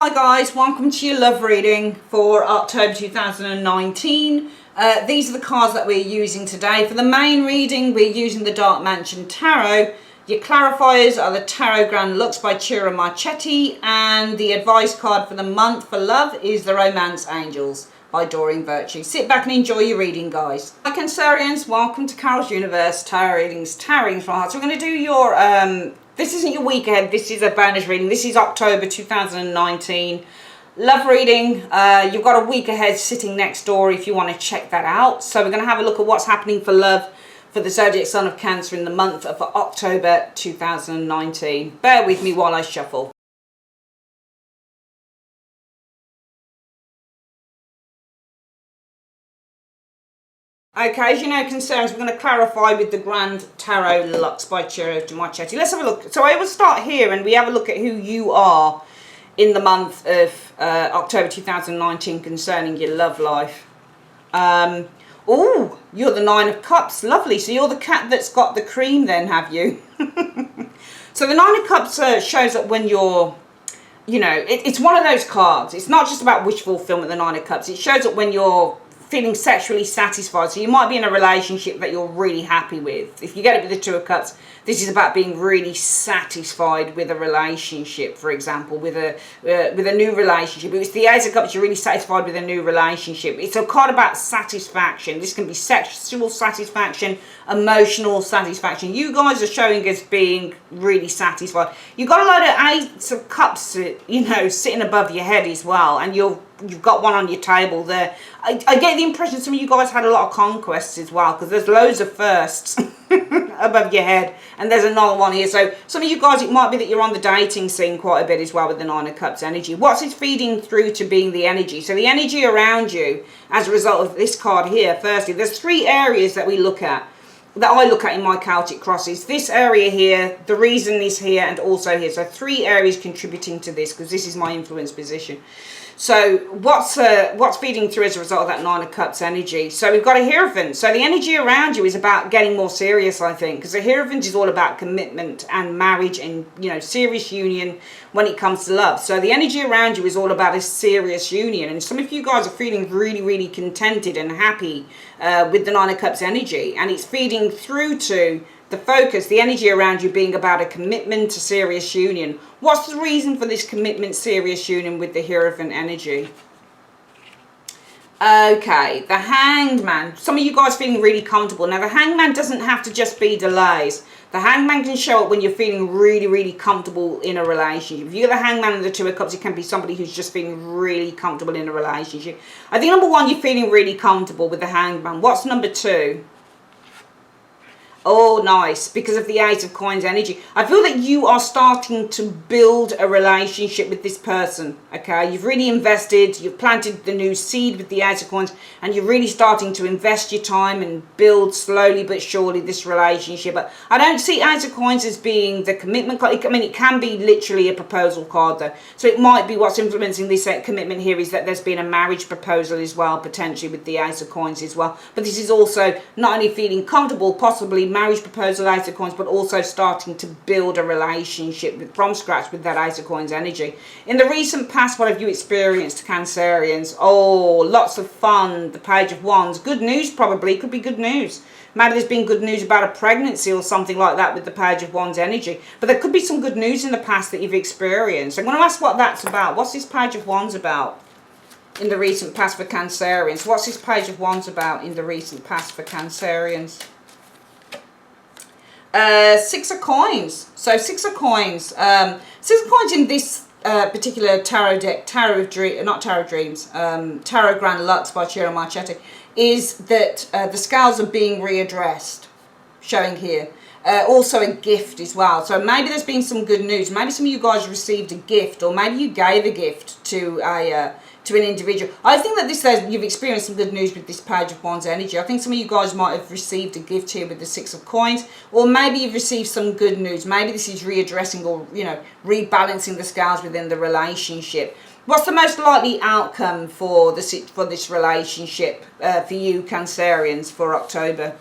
Hi guys, welcome to your love reading for October 2019. These are the cards that we're using today. For the main reading, we're using the Dark Mansion Tarot. Your clarifiers are the Tarot Grand Lux by Ciro Marchetti, and the advice card for the month for love is the Romance Angels by Doreen Virtue. Sit back and enjoy your reading, guys. Hi Cancerians, welcome to Carol's Universe Tarot Readings, Tarot Readings from Heart. So we're going to do your this isn't your week ahead, this is a bonus reading. This is October 2019. Love reading. You've got a week ahead sitting next door if you want to check that out. So we're going to have a look at what's happening for love for the Zodiac Sign of Cancer in the month of October 2019. Bear with me while I shuffle. Okay, as you know, concerns, we're going to clarify with the Grand Tarot Lux by Ciro Marchetti. Let's have a look. So I will start here and we have a look at who you are in the month of October 2019 concerning your love life. Oh, you're the Nine of Cups. Lovely. So you're the cat that's got the cream then, have you? So the Nine of Cups shows that when you're, you know, it's one of those cards. It's not just about wish fulfillment, the Nine of Cups. It shows that when you're feeling sexually satisfied. So you might be in a relationship that you're really happy with. If you get it with the Two of Cups, this is about being really satisfied with a relationship, for example, with a new relationship. If it's the Ace of Cups, you're really satisfied with a new relationship. It's a card about satisfaction. This can be sexual satisfaction, emotional satisfaction. You guys are showing us being really satisfied. You've got a load of Ace of Cups, you know, sitting above your head as well, and you've got one on your table there. I get the impression some of you guys had a lot of conquests as well, because there's loads of firsts above your head, and there's another one here. So some of you guys, it might be that you're on the dating scene quite a bit as well with the Nine of Cups energy. What's it feeding through to being the energy? So the energy around you as a result of this card here, firstly, there's three areas that we look at, that I look at in my Celtic crosses. This area here, the reason is here, and also here. So three areas contributing to this, because this is my influence position. So what's feeding through as a result of that Nine of Cups energy? So we've got a Hierophant. So the energy around you is about getting more serious, I think, because the Hierophant is all about commitment and marriage and, you know, serious union when it comes to love. So the energy around you is all about a serious union, and some of you guys are feeling really, really contented and happy with the Nine of Cups energy, and it's feeding through to the focus, the energy around you being about a commitment to serious union. What's the reason for this commitment, serious union with the Hierophant energy? Okay, the Hanged Man. Some of you guys feeling really comfortable. Now, the Hanged Man doesn't have to just be delays. The Hanged Man can show up when you're feeling really, really comfortable in a relationship. If you're the Hanged Man and the Two of Cups, it can be somebody who's just feeling really comfortable in a relationship. I think number one, you're feeling really comfortable with the Hanged Man. What's number two? Oh, nice, because of the Ace of Coins energy. I feel that you are starting to build a relationship with this person, okay? You've really invested, you've planted the new seed with the Ace of Coins, and you're really starting to invest your time and build slowly but surely this relationship. But I don't see Ace of Coins as being the commitment card. I mean, it can be literally a proposal card, though. So it might be what's influencing this commitment here is that there's been a marriage proposal as well, potentially with the Ace of Coins as well. But this is also not only feeling comfortable, possibly marriage proposal, Ace of Coins, but also starting to build a relationship from scratch with that Ace of Coins energy. In the recent past, what have you experienced, Cancerians? Oh, lots of fun. The Page of Wands. Good news, probably. Could be good news. Maybe there's been good news about a pregnancy or something like that with the Page of Wands energy. But there could be some good news in the past that you've experienced. I'm going to ask what that's about. What's this Page of Wands about in the recent past for Cancerians? What's this Page of Wands about in the recent past for Cancerians? Six of Coins. So Six of Coins. Six of Coins in this particular tarot deck, Tarot Grand Lux by Ciro Marchetti, is that the scales are being readdressed, showing here. Also a gift as well. So maybe there's been some good news. Maybe some of you guys received a gift, or maybe you gave a gift to an individual. I think that this says you've experienced some good news with this Page of Wands energy. I think some of you guys might have received a gift here with the Six of Coins, or maybe you've received some good news. Maybe this is readdressing or, you know, rebalancing the scales within the relationship. What's the most likely outcome for this relationship for you, Cancerians, for October?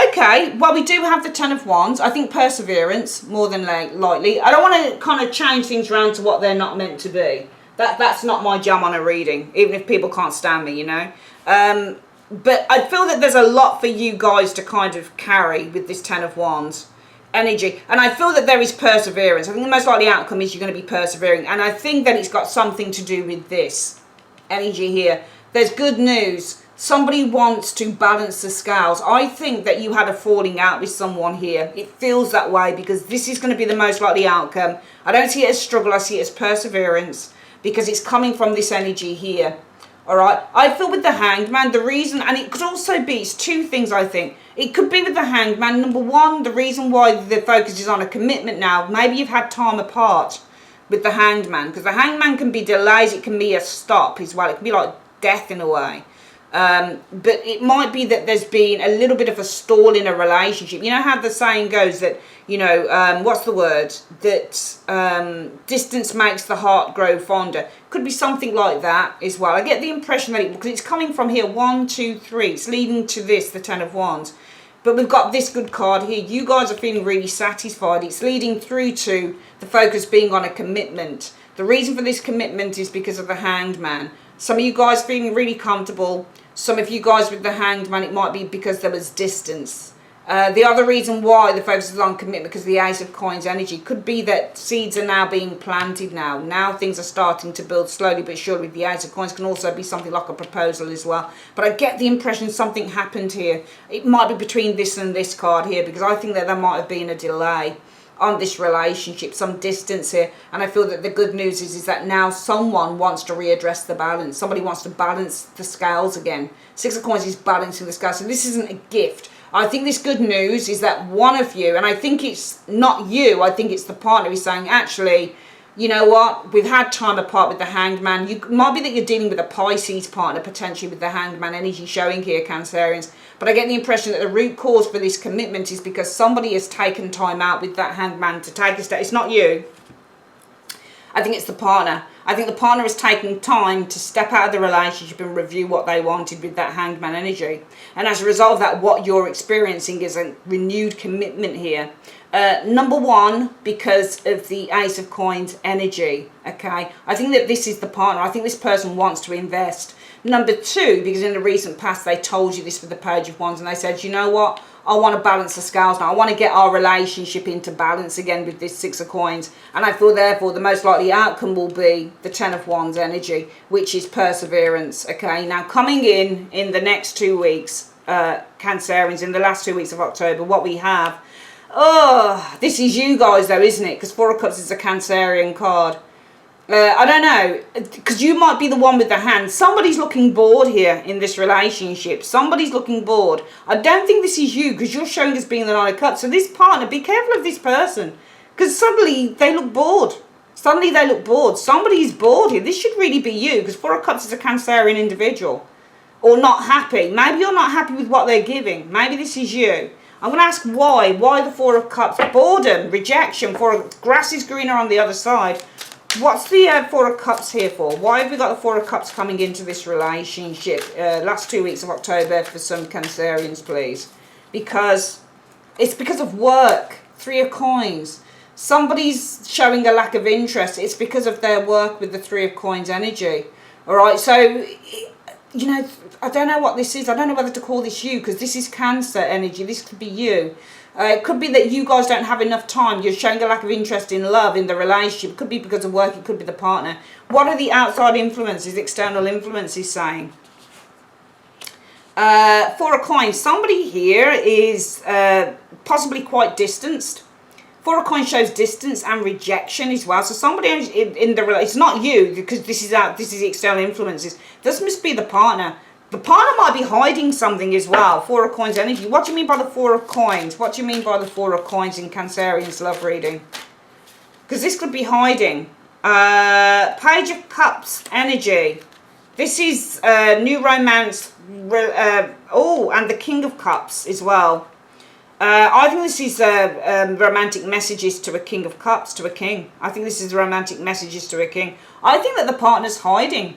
Okay, well, we do have the Ten of Wands. I think perseverance, more than likely. I don't want to kind of change things around to what they're not meant to be. That's not my jam on a reading, even if people can't stand me, you know. But I feel that there's a lot for you guys to kind of carry with this Ten of Wands energy. And I feel that there is perseverance. I think the most likely outcome is you're going to be persevering. And I think that it's got something to do with this energy here. There's good news. Somebody wants to balance the scales. I think that you had a falling out with someone here. It feels that way because this is going to be the most likely outcome. I don't see it as struggle. I see it as perseverance because it's coming from this energy here. All right. I feel with the Hanged Man, the reason, and it could also be, it's two things I think. It could be with the Hanged Man. Number one, the reason why the focus is on a commitment now. Maybe you've had time apart with the Hanged Man because the Hanged Man can be delays. It can be a stop as well. It can be like death in a way. But it might be that there's been a little bit of a stall in a relationship. You know how the saying goes that, you know, what's the word? That distance makes the heart grow fonder. Could be something like that as well. I get the impression that because it's coming from here, 1, 2, 3. It's leading to this, the Ten of Wands. But we've got this good card here. You guys are feeling really satisfied. It's leading through to the focus being on a commitment. The reason for this commitment is because of the Hanged Man. Some of you guys feeling really comfortable. Some of you guys with the Hanged Man, it might be because there was distance. The other reason why the focus is on commitment, because the Ace of Coins energy, could be that seeds are now being planted now. Now things are starting to build slowly but surely with the Ace of Coins. Can also be something like a proposal as well. But I get the impression something happened here. It might be between this and this card here, because I think that there might have been a delay on this relationship, some distance here. And I feel that the good news is that now someone wants to readdress the balance. Somebody wants to balance the scales again. Six of Coins is balancing the scales. So this isn't a gift. I think this good news is that one of you, and I think it's not you, I think it's the partner, is saying, actually, you know what, we've had time apart with the Hanged Man. You might be that you're dealing with a Pisces partner, potentially with the Hanged Man energy showing here, Cancerians. But I get the impression that the root cause for this commitment is because somebody has taken time out with that Hanged Man to take a step. It's not you. I think it's the partner. I think the partner is taking time to step out of the relationship and review what they wanted with that Hanged Man energy. And as a result of that, what you're experiencing is a renewed commitment here. Number one, because of the Ace of Coins energy, okay? I think that this is the partner. I think this person wants to invest. Number two, because in the recent past they told you this with the Page of Wands and they said, you know what, I want to balance the scales now. I want to get our relationship into balance again with this Six of Coins. And I feel therefore the most likely outcome will be the Ten of Wands energy, which is perseverance, okay? Now coming in the next 2 weeks, Cancerians, in the last 2 weeks of October, what we have, oh, this is you guys though, isn't it? Because Four of Cups is a Cancerian card. I don't know, because you might be the one with the hand. Somebody's looking bored here in this relationship. Somebody's looking bored. I don't think this is you, because you're showing as being the Nine of Cups. So this partner, be careful of this person, because suddenly they look bored. Suddenly they look bored. Somebody's bored here. This should really be you, because Four of Cups is a Cancerian individual. Or not happy. Maybe you're not happy with what they're giving. Maybe this is you. I'm going to ask why. Why the Four of Cups? Boredom, rejection. Grass is greener on the other side. What's the Four of Cups here for? Why have we got the Four of Cups coming into this relationship? Last 2 weeks of October for some Cancerians, please. Because it's because of work. Three of Coins. Somebody's showing a lack of interest. It's because of their work with the Three of Coins energy. All right, so, you know, I don't know what this is. I don't know whether to call this you, because this is Cancer energy. This could be you. It could be that you guys don't have enough time. You're showing a lack of interest in love, in the relationship. It could be because of work. It could be the partner. What are the outside influences, external influences saying? Four of Coins. Somebody here is possibly quite distanced. Four of Coins shows distance and rejection as well. So somebody in the relationship, it's not you, because this is external influences. This must be the partner. The partner might be hiding something as well. Four of Coins energy. What do you mean by the Four of Coins? What do you mean by the Four of Coins in Cancerian's love reading? Because this could be hiding. Page of Cups energy. This is new romance. Oh, and the King of Cups as well. I think this is romantic messages to a King of Cups, to a king. I think this is romantic messages to a king. I think that the partner's hiding.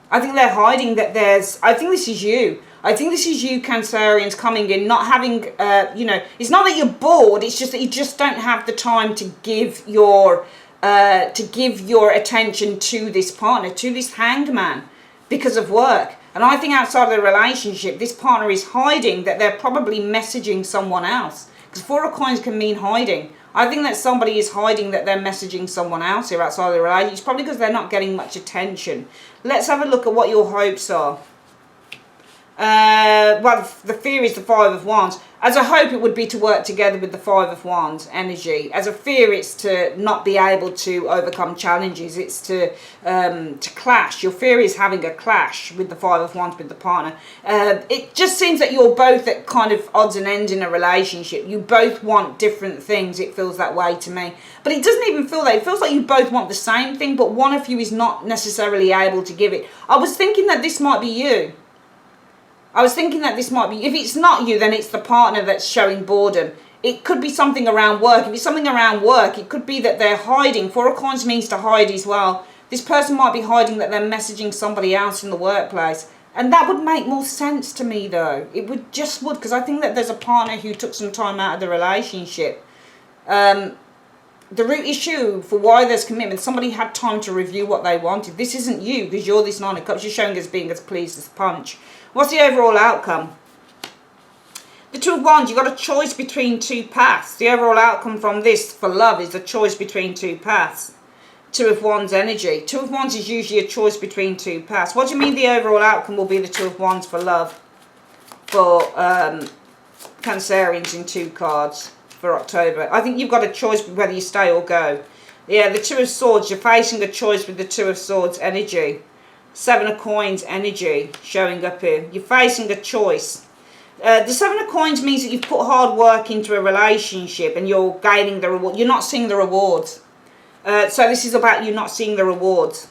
I think they're hiding that there's... I think this is you. I think this is you Cancerians coming in, not having, it's not that you're bored, it's just that you just don't have the time to give your attention to this partner, to this Hanged Man, because of work. And I think outside of the relationship, this partner is hiding that they're probably messaging someone else. Because Four of Coins can mean hiding. I think that somebody is hiding that they're messaging someone else here outside of the relationship. It's probably because they're not getting much attention. Let's have a look at what your hopes are. Well, the fear is the Five of Wands. As a hope, it would be to work together with the Five of Wands energy. As a fear, it's to not be able to overcome challenges. It's to clash. Your fear is having a clash with the Five of Wands with the partner. It just seems that you're both at kind of odds and ends in a relationship. You both want different things. It feels that way to me. But it doesn't even feel that. It feels like you both want the same thing, but one of you is not necessarily able to give it. I was thinking that this might be you. If it's not you, then it's the partner that's showing boredom. It could be something around work. If it's something around work, it could be that they're hiding. Four of Coins means to hide as well. This person might be hiding that they're messaging somebody else in the workplace. And that would make more sense to me, though. It would, because I think that there's a partner who took some time out of the relationship. The root issue for why there's commitment, somebody had time to review what they wanted. This isn't you, because you're this Nine of Cups. You're showing as being as pleased as punch. What's the overall outcome? The Two of Wands, you've got a choice between two paths. The overall outcome from this for love is a choice between two paths. Two of Wands energy. Two of Wands is usually a choice between two paths. What do you mean the overall outcome will be the Two of Wands for love? For Cancerians in 2 cards for October. I think you've got a choice whether you stay or go. Yeah, the Two of Swords, you're facing a choice with the Two of Swords energy. 7 of Coins energy showing up here. You're facing a choice. The 7 of Coins means that you've put hard work into a relationship and you're gaining the reward. You're not seeing the rewards. So this is about you not seeing the rewards.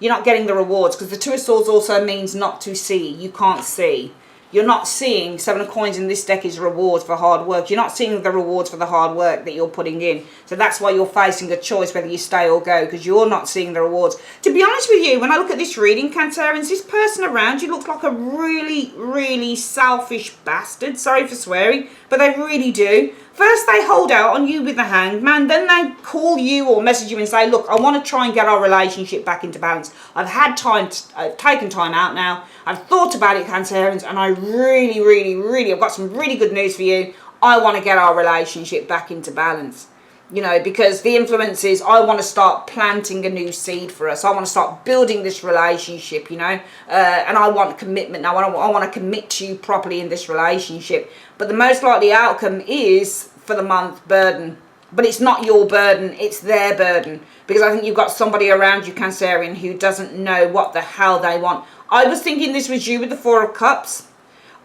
You're not getting the rewards, because the Two of Swords also means not to see. You can't see. You're not seeing 7 of Coins in this deck is rewards for hard work. You're not seeing the rewards for the hard work that you're putting in. So that's why you're facing a choice whether you stay or go, because you're not seeing the rewards. To be honest with you, when I look at this reading, Cancerians, this person around you looks like a really, really selfish bastard. Sorry for swearing, but they really do. First, they hold out on you with the Hanged Man. Then they call you or message you and say, look, I want to try and get our relationship back into balance. I've had time, I've taken time out now. I've thought about it, Cancerians, and I really, I've got some really good news for you. I want to get our relationship back into balance. You know, because the influence is, I want to start planting a new seed for us. I want to start building this relationship, you know, and I want commitment now. I want to commit to you properly in this relationship. But the most likely outcome is, for the month, burden. But it's not your burden, it's their burden. Because I think you've got somebody around you, Cancerian, who doesn't know what the hell they want. I was thinking this was you with the Four of Cups.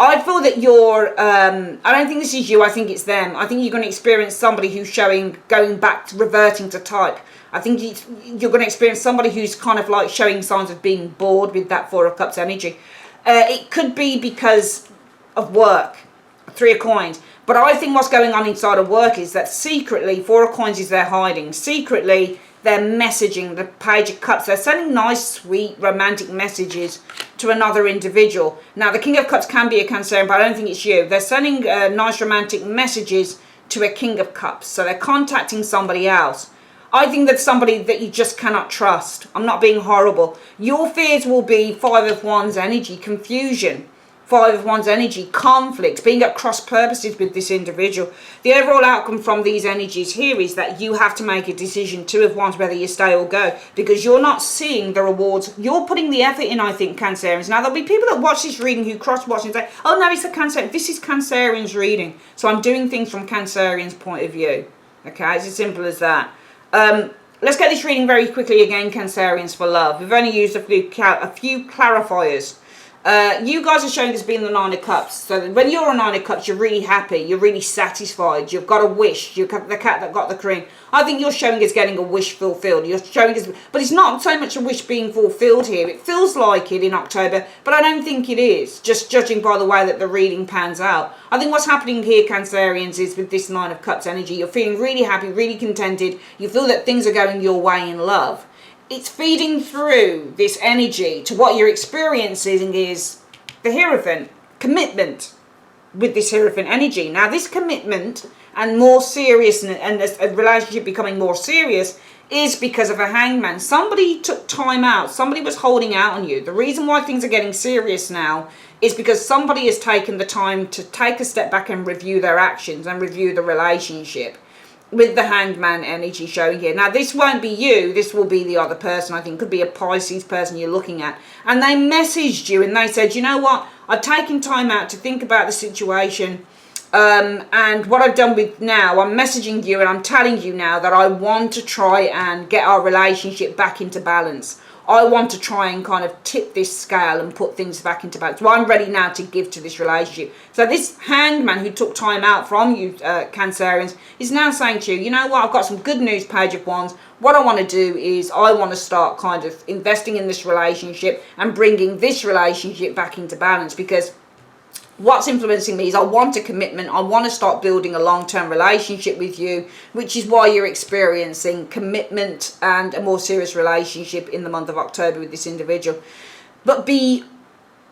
I feel that you're, I don't think this is you, I think it's them. I think you're going to experience somebody who's showing, going back, reverting to type. I think you're going to experience somebody who's kind of like showing signs of being bored with that Four of Cups energy. It could be because of work, 3 of Coins. But I think what's going on inside of work is that secretly, 4 of Coins is they're hiding. Secretly, they're messaging the Page of Cups. They're sending nice, sweet, romantic messages to another individual. Now, the King of Cups can be a Cancerian, but I don't think it's you. They're sending nice, romantic messages to a King of Cups. So they're contacting somebody else. I think that's somebody that you just cannot trust. I'm not being horrible. Your fears will be 5 of Wands energy, confusion. 5 of Wands energy, conflict, being at cross purposes with this individual. The overall outcome from these energies here is that you have to make a decision, 2 of Wands, whether you stay or go, because you're not seeing the rewards. You're putting the effort in, I think, Cancerians. Now, there'll be people that watch this reading who cross-watch and say, oh, no, it's a Cancerian. This is Cancerian's reading. So I'm doing things from Cancerian's point of view. Okay, it's as simple as that. Let's get this reading very quickly again, Cancerians, for love. We've only used a few clarifiers. You guys are showing us being the 9 of Cups. So when you're a 9 of Cups, you're really happy. You're really satisfied. You've got a wish. You've got the cat that got the cream. I think you're showing us getting a wish fulfilled. You're showing us, but it's not so much a wish being fulfilled here. It feels like it in October, but I don't think it is, just judging by the way that the reading pans out. I think what's happening here, Cancerians, is with this 9 of Cups energy, you're feeling really happy, really contented. You feel that things are going your way in love. It's feeding through this energy to what you're experiencing is the Hierophant. commitment with this Hierophant energy. Now this commitment and more serious and a relationship becoming more serious is because of a Hangman. Somebody took time out. Somebody was holding out on you. The reason why things are getting serious now is because somebody has taken the time to take a step back and review their actions and review the relationship, with the Hangman energy showing here. Now this won't be you, this will be the other person. I think could be a Pisces person you're looking at, and they messaged you and they said, you know what, I've taken time out to think about the situation, and what I've done with now, I'm messaging you and I'm telling you now that I want to try and get our relationship back into balance. I want to try and kind of tip this scale and put things back into balance. So I'm ready now to give to this relationship. So this Hangman who took time out from you, Cancerians, is now saying to you, you know what, I've got some good news, Page of Wands. What I want to do is I want to start kind of investing in this relationship and bringing this relationship back into balance, because what's influencing me is I want a commitment. I want to start building a long-term relationship with you, which is why you're experiencing commitment and a more serious relationship in the month of October with this individual. But be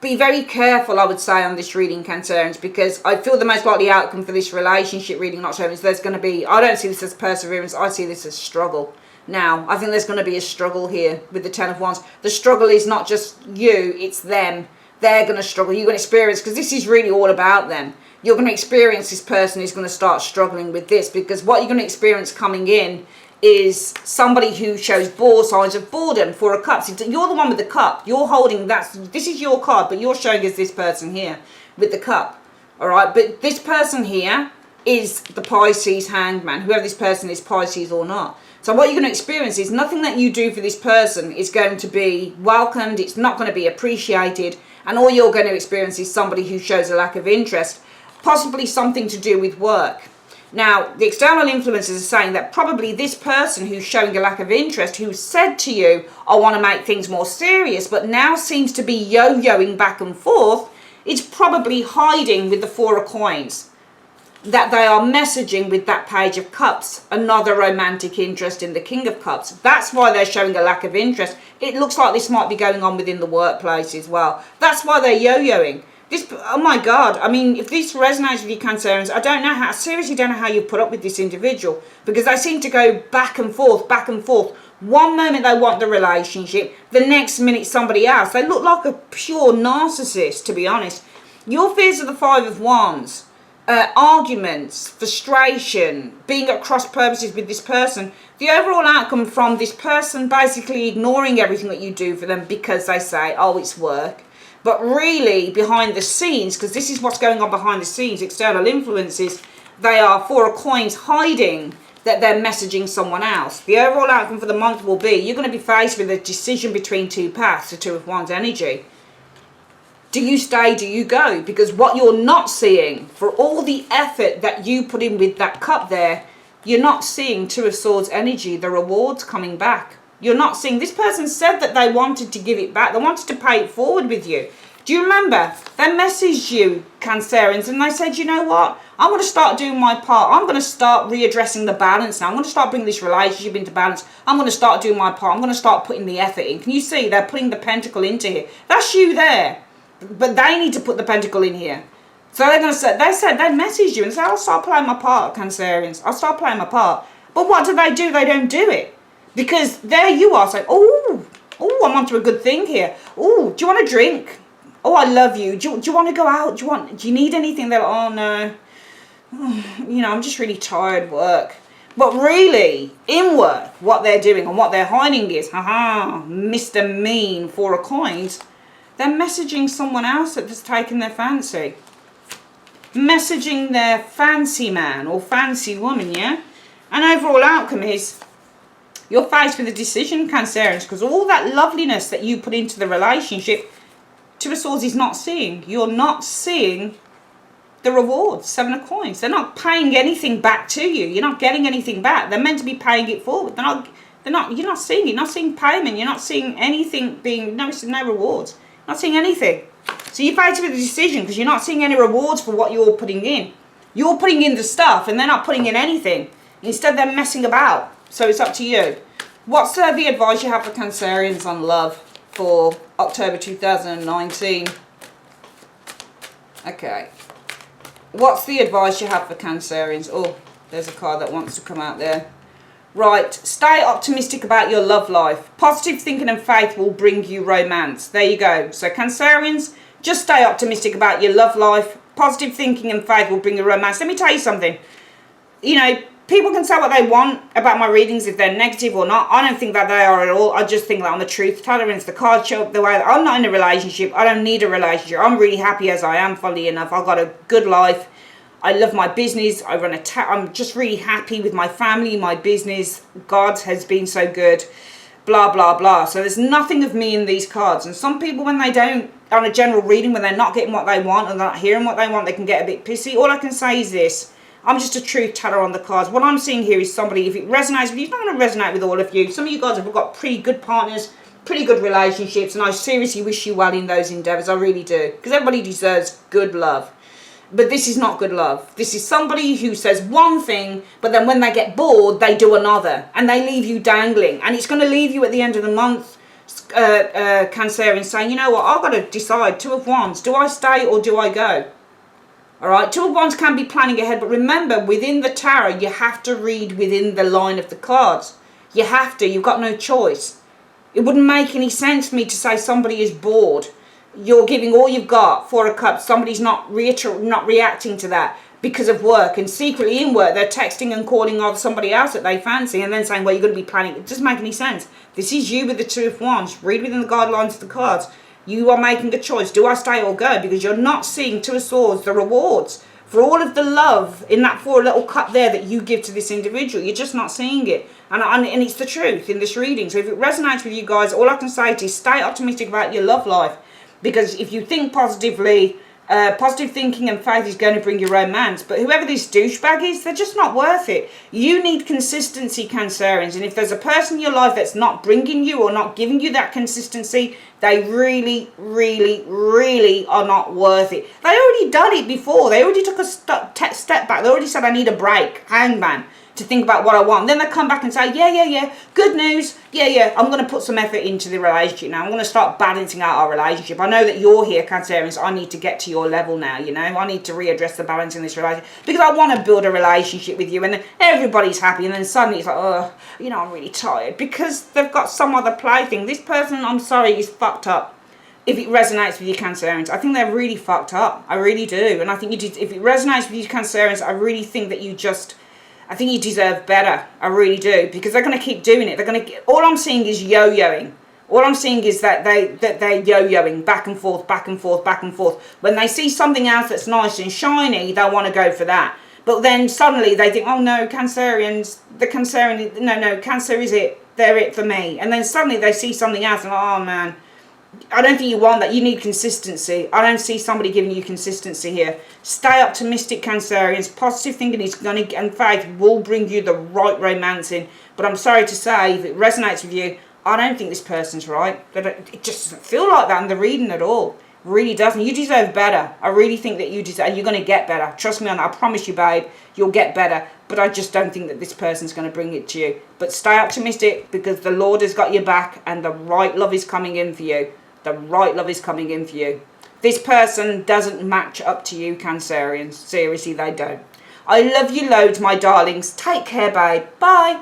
very careful, I would say, on this reading, Cancerians, because I feel the most likely outcome for this relationship reading in October is there's going to be, I don't see this as perseverance, I see this as struggle. Now, I think there's going to be a struggle here with the Ten of Wands. The struggle is not just you, it's them. They're going to struggle. You're going to experience, because this is really all about them. You're going to experience this person who's going to start struggling with this, because what you're going to experience coming in is somebody who shows signs of boredom. Four of Cups. You're the one with the cup. You're holding that. This is your card, but you're showing us this person here with the cup. All right, but this person here is the Pisces Hangman, whoever this person is, Pisces or not. So what you're going to experience is nothing that you do for this person is going to be welcomed. It's not going to be appreciated. And all you're going to experience is somebody who shows a lack of interest, possibly something to do with work. Now, the external influences are saying that probably this person who's showing a lack of interest, who said to you, I want to make things more serious, but now seems to be yo-yoing back and forth, is probably hiding with the Four of Coins. That they are messaging with that Page of Cups, another romantic interest in the King of Cups. That's why they're showing a lack of interest. It looks like this might be going on within the workplace as well. That's why they're yo-yoing. This, oh my God, I mean, if this resonates with you, Cancerians, I seriously don't know how you put up with this individual, because they seem to go back and forth, back and forth. One moment they want the relationship, the next minute somebody else. They look like a pure narcissist, to be honest. Your fears of the Five of Wands. Arguments, frustration, being at cross purposes with this person. The overall outcome from this person basically ignoring everything that you do for them because they say, oh, it's work. But really, behind the scenes, because this is what's going on behind the scenes, external influences, they are Four of Coins hiding that they're messaging someone else. The overall outcome for the month will be, you're going to be faced with a decision between two paths, the Two of Wands energy. Do you stay? Do you go? Because what you're not seeing, for all the effort that you put in with that cup there, you're not seeing Two of Swords energy, the rewards coming back. You're not seeing, this person said that they wanted to give it back. They wanted to pay it forward with you. Do you remember? They messaged you, Cancerians, and they said, you know what? I'm going to start doing my part. I'm going to start readdressing the balance now. I'm going to start bringing this relationship into balance. I'm going to start doing my part. I'm going to start putting the effort in. Can you see? They're putting the pentacle into here. That's you there. But they need to put the pentacle in here. So they're going to say, they messaged you and say, I'll start playing my part, Cancerians. I'll start playing my part. But what do? They don't do it. Because there you are saying, oh, I'm onto a good thing here. Oh, do you want a drink? Oh, I love you. Do you want to go out? Do you need anything? They're like, oh no. You know, I'm just really tired of work. But really, in work, what they're doing and what they're hiding is, Mr. Mean, Four of Coins. They're messaging someone else that has taken their fancy. Messaging their fancy man or fancy woman, yeah? And overall outcome is you're faced with a decision, Cancerians, because all that loveliness that you put into the relationship, Two of Swords is not seeing. You're not seeing the rewards, Seven of Coins. They're not paying anything back to you. You're not getting anything back. They're meant to be paying it forward. You're not seeing it. You're not seeing payment. You're not seeing anything being, no rewards. Not seeing anything. So you're faced with a decision because you're not seeing any rewards for what you're putting in. You're putting in the stuff and they're not putting in anything. Instead, they're messing about. So it's up to you. What's the advice you have for Cancerians on love for October 2019? Okay. What's the advice you have for Cancerians? Oh, there's a card that wants to come out there. Right, stay optimistic about your love life. Positive thinking and faith will bring you romance. There you go. So Cancerians, just stay optimistic about your love life. Positive thinking and faith will bring you romance. Let me tell you something. You know, people can say what they want about my readings, if they're negative or not. I don't think that they are at all. I just think that I'm a truth teller, and it's the card show up the way that I'm not in a relationship. I don't need a relationship. I'm really happy as I am, funnily enough. I've got a good life. I love my business. I run I'm just really happy with my family, my business. God has been so good. Blah, blah, blah. So there's nothing of me in these cards. And some people, when they don't, on a general reading, when they're not getting what they want and they're not hearing what they want, they can get a bit pissy. All I can say is this. I'm just a truth teller on the cards. What I'm seeing here is somebody, if it resonates with you, it's not going to resonate with all of you. Some of you guys have got pretty good partners, pretty good relationships, and I seriously wish you well in those endeavours. I really do. Because everybody deserves good love. But this is not good love. This is somebody who says one thing, but then when they get bored, they do another. And they leave you dangling. And it's going to leave you at the end of the month, Cancerian, saying, you know what, I've got to decide. Two of Wands. Do I stay or do I go? All right, Two of Wands can be planning ahead. But remember, within the tarot, you have to read within the line of the cards. You have to. You've got no choice. It wouldn't make any sense for me to say somebody is bored. You're giving all you've got, Four of Cups. Somebody's not reacting to that because of work, and secretly in work they're texting and calling off somebody else that they fancy, and then saying, well, you're going to be planning. It doesn't make any sense. This is you with the Two of Wands. Read within the guidelines of the cards. You are making a choice. Do I stay or go? Because you're not seeing, Two of Swords, the rewards for all of the love in that four little cup there that you give to this individual. You're just not seeing it. And it's the truth in this reading. So if it resonates with you guys, all I can say is stay optimistic about your love life. Because if you think positively, positive thinking and faith is going to bring you romance. But whoever this douchebag is, they're just not worth it. You need consistency, Cancerians. And if there's a person in your life that's not bringing you or not giving you that consistency, they really, really, really are not worth it. They already done it before. They already took a step back. They already said, I need a break. Hangman. To think about what I want. Then they come back and say, yeah, good news. Yeah, I'm going to put some effort into the relationship now. I'm going to start balancing out our relationship. I know that you're here, Cancerians. I need to get to your level now, you know. I need to readdress the balance in this relationship because I want to build a relationship with you, and then everybody's happy, and then suddenly it's like, oh, you know, I'm really tired because they've got some other plaything. This person, I'm sorry, is fucked up. If it resonates with you, Cancerians, I think they're really fucked up. I really do. And I think if it resonates with you, Cancerians, I really think that I think you deserve better. I really do, because they're going to keep doing it. They're going to. All I'm seeing is yo-yoing. All I'm seeing is that they're yo-yoing back and forth, back and forth, back and forth. When they see something else that's nice and shiny, they'll want to go for that. But then suddenly they think, oh no, Cancerians, no, Cancer is it. They're it for me. And then suddenly they see something else and oh man, I don't think you want that. You need consistency. I don't see somebody giving you consistency here. Stay optimistic, Cancerians. Positive thinking is going to, and faith will bring you the right romance in. But I'm sorry to say, if it resonates with you, I don't think this person's right. It just doesn't feel like that in the reading at all. It really doesn't. You deserve better. I really think that you deserve. You're going to get better. Trust me on that. I promise you, babe. You'll get better. But I just don't think that this person's going to bring it to you. But stay optimistic, because the Lord has got your back, and the right love is coming in for you. The right love is coming in for you. This person doesn't match up to you, Cancerians. Seriously, they don't. I love you loads, my darlings. Take care, babe. Bye.